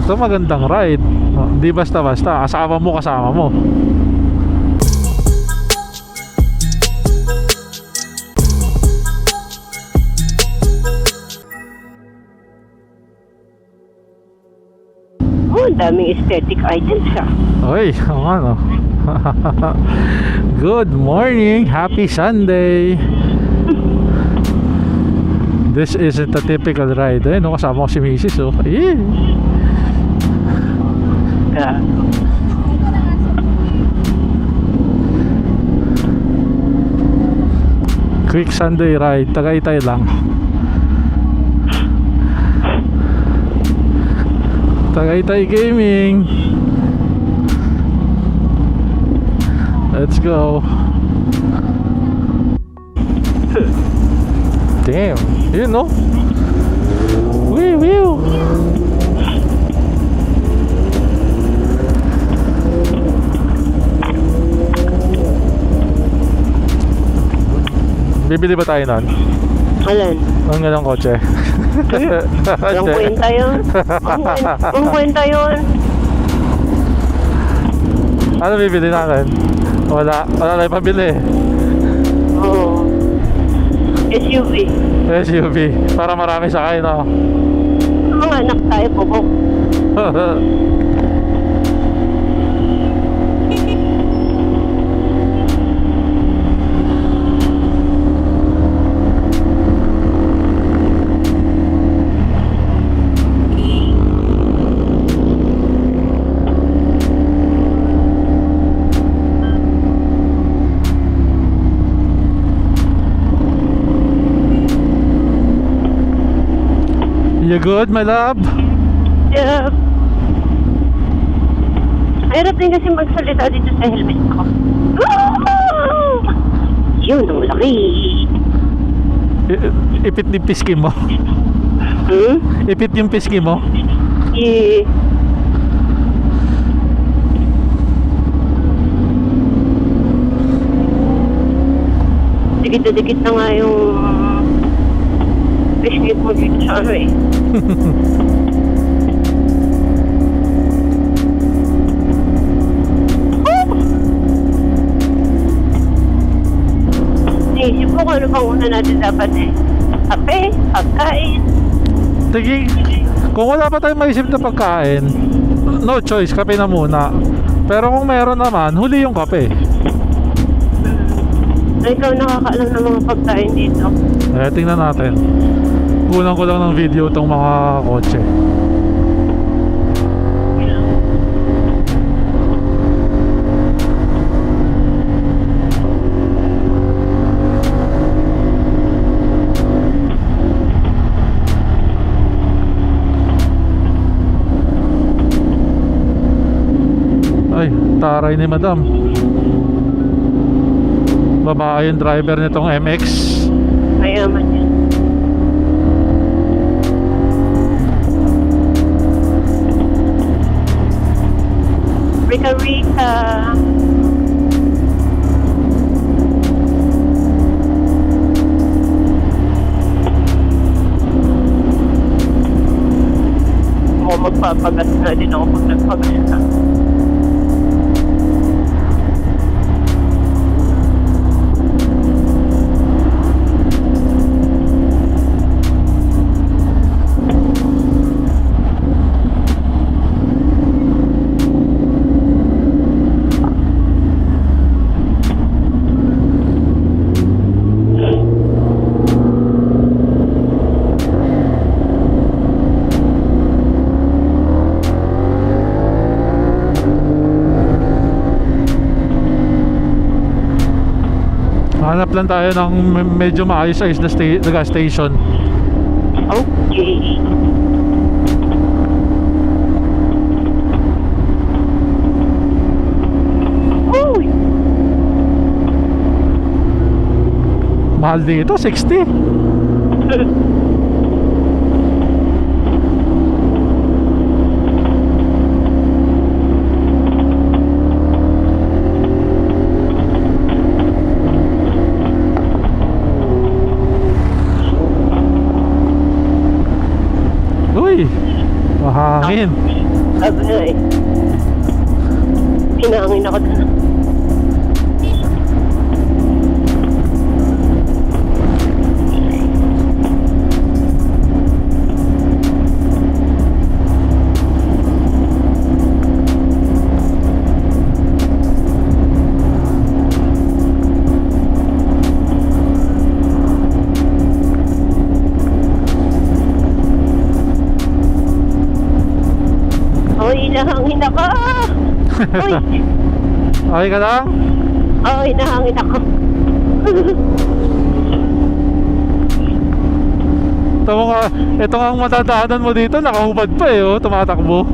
Ito magandang ride. Hindi basta-basta. Kasama mo, kasama mo. Oh, daming aesthetic items ah. Oy, ano? Good morning. Happy Sunday. This isn't a typical ride. Eh, no, kasama ko si Mrs. Oh. Yeah. Yeah. Quick Sunday ride. Tagaytay lang. Tagaytay Gaming. Let's go. Damn, you know. Wee wee. Bibili ba tayo nun? Alan? Ang ganang kotse. Walang kwenta yun. Walang kwenta yun. Ano bibili natin? Wala na pabili. Oo. SUV. SUV. Para marami sakay, no? Mga anak tayo po. You good, my love? Yeah. Hirap din kasi magsalita dito sa helmet ko. Yun, ang laki. Ipit yung piski mo. Ipit yung piski mo. Yeah. Dikit na dikit na nga yung fishnet mo dito sa ano eh. Naisip ko kung ano bang una natin dapat eh. Kape, pagkain. Sige, kung wala pa tayong maisip na pagkain, no choice, kape na muna. Pero kung meron naman, huli yung kape. Ikaw nakakaalam ng mga pagkain dito. Eh, tingnan natin. Kulang ko lang ng video tong mga kotse. Ay, taray ni madam. Babae yung driver nitong MX. Mayaman yan. Rika Rika. Magpapagas na din ako pag nagpagas na. Hanap lang tayo ng medyo maayos-ayos na gas station. Okay. Uy! Mahal dito, 60. Uy, mahangin. Sabi nga eh. Pinangin ako doon. Uy, nahangin ako! Uy! Okay ka lang? Uy, nahangin ako. Ito nga ang matadaanan mo dito, nakahubad pa eh, oh, tumatakbo.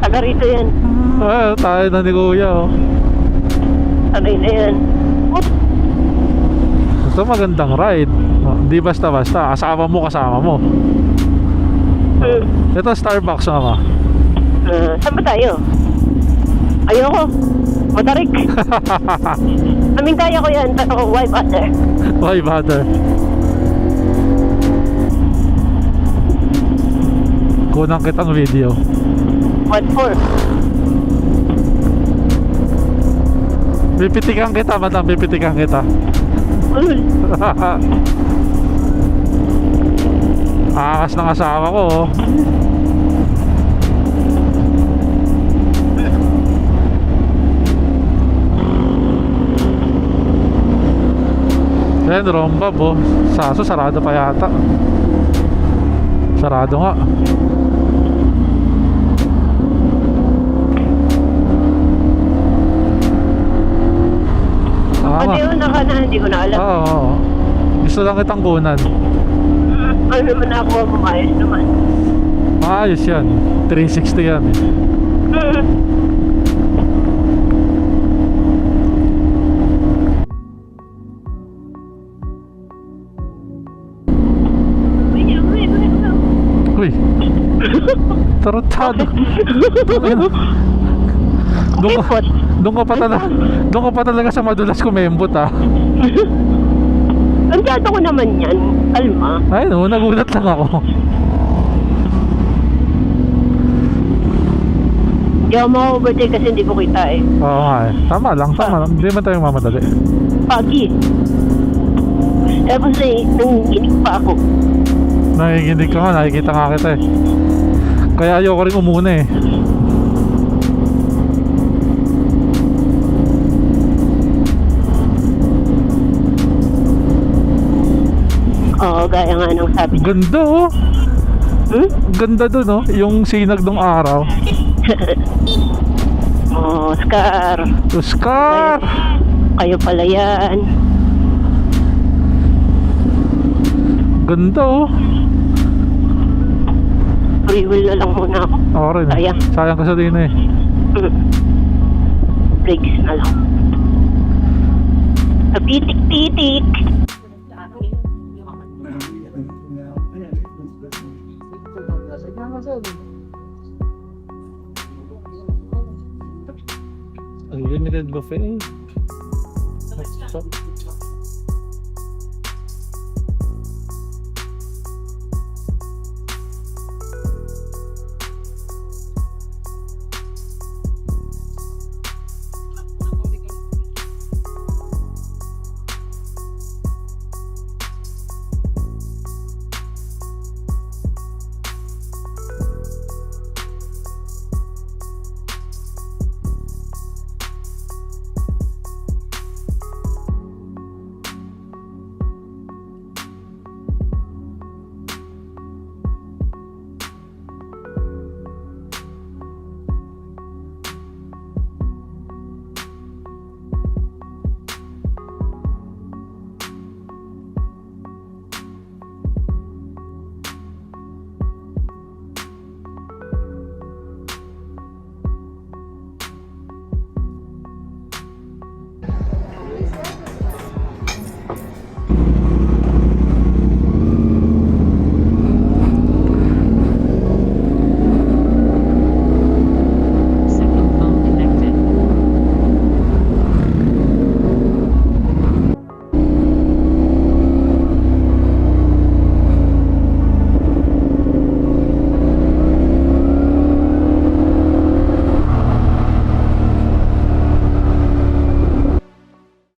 Taga rito yan. Tayo na ni Kuya, oh. Tagay na yan. Ito magandang ride. Hindi basta-basta, kasama mo. Ito Starbucks nga ka. Saan ba tayo? Ayoko. Matarik. Aming kaya ko yan, pero why bother? Why bother? Kunang kitang video. What for? Pipitikan kita, madam, pipitikan kita. Akas ng asawa ko, oh. Ayan, Rombab, oh. Saso, sarado pa yata. Sarado nga. Pati yun na, hindi ko na alam. Oo. Gusto lang kitang kunan. Ano naman ako, mamayos naman. Maayos yan. 360 yan eh. Uy. Tarantado. Doon ka pa talaga sa madulas kumembot, ah. Kandidato ko naman yan. Kalma. Ay no, nagulat lang ako. Hindi ako ma-overtake kasi hindi ko kita eh. Oo nga eh. Tama lang. Hindi man tayo mamadali. Pagi. Tapos eh, nanginginig pa ako. Nakikinig ka nga, nakikita nga kita eh. Kaya ayoko rin umuna eh. Oo, gaya nga ng sabi niya. Ganda oh. Ganda dun oh. Yung sinag ng araw. Oscar. Oscar! Kayo pala yan. Ganda oh. Free will na lang muna ako. Ako rin eh. Sayang ka sa din eh. Breaks na lang. Kapitik-pitik. Unlimited buffet.